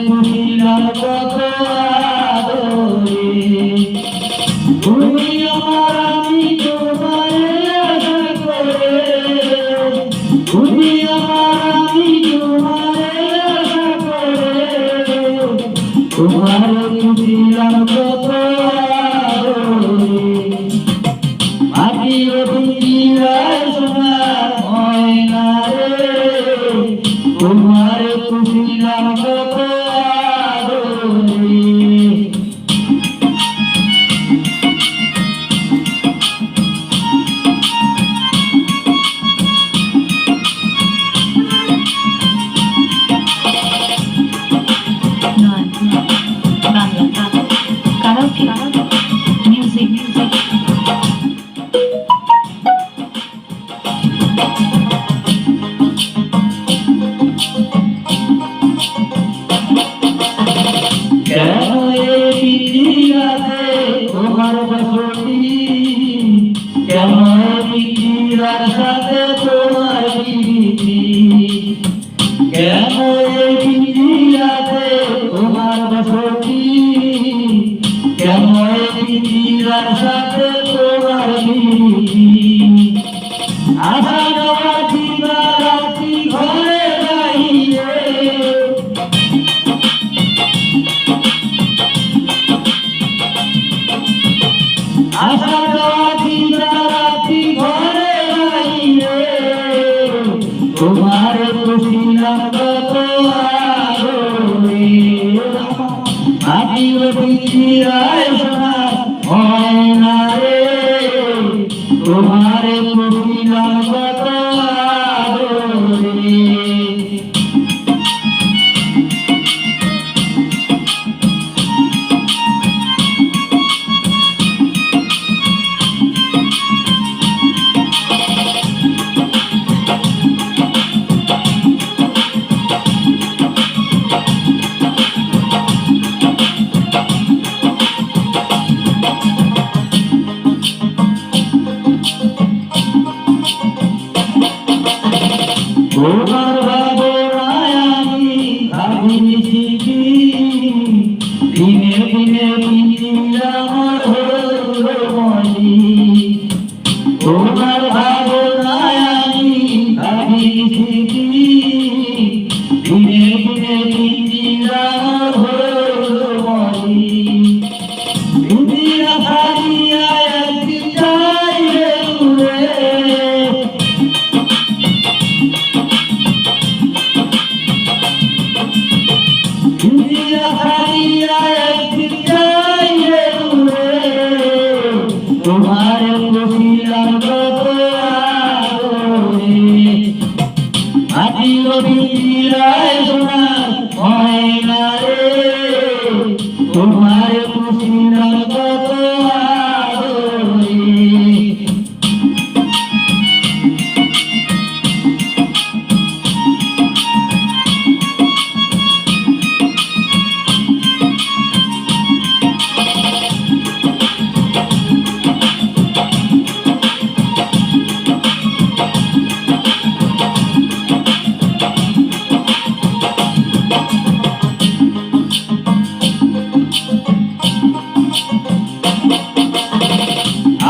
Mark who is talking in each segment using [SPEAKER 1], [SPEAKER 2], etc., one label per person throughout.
[SPEAKER 1] তুমিলাম কত আদরে তুমি আমার আমি তোমারে আশা করে তুমি আমার আমি তোমারে আশা করে তোমার তুমিলাম কত আদরে মাটির পিঞ্জিরায় সোনার ময়না রে তোমার তুমিলাম কত আদরে তোমার বসতি কেমন পিঞ্জিরার সাথে তোমার প্রীতি কেমন পিঞ্জিরাতে তোমার বসতি কেমন পিঞ্জিরার সাথে তোমার প্রীতি আশা দেওয়া দিবা রাত্রি ঘরে বাইরে আশা দেওয়া দিবা রাত্রি ঘরে বাইরে তোমার তুমিলাম কত আদরে মাটির পিঞ্জিরায় সোনার ময়না রে তোমার তুমিলাম কত আদরে তোমার ভাবনায় আমি ভাবিছি কি দিনে দিনে পিঞ্জিরা আমার হলো মনি তোমার ভাবনায় আমি ভাবিছি কি দিনে দিনে পিঞ্জিরা আমার হলো মনি পিঞ্জিরা ছাড়িয়া একদিন যাইবে উড়ে তোমার তুমিলাম কত আদরে মাটির পিঞ্জিরায় সোনার ময়না রে তোমার তুমিলাম কত আদরে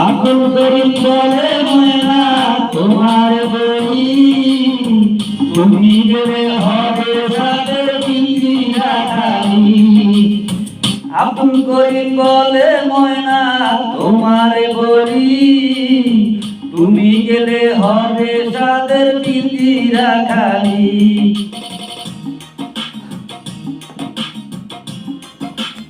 [SPEAKER 1] আকুল করি বলে ময়না তোমার বই তুমি গেলে হবে সাদের পিঞ্জিরা খালি আকুল করি বলে ময়না তোমার বই তুমি গেলে হবে সাদের পিঞ্জিরা খালি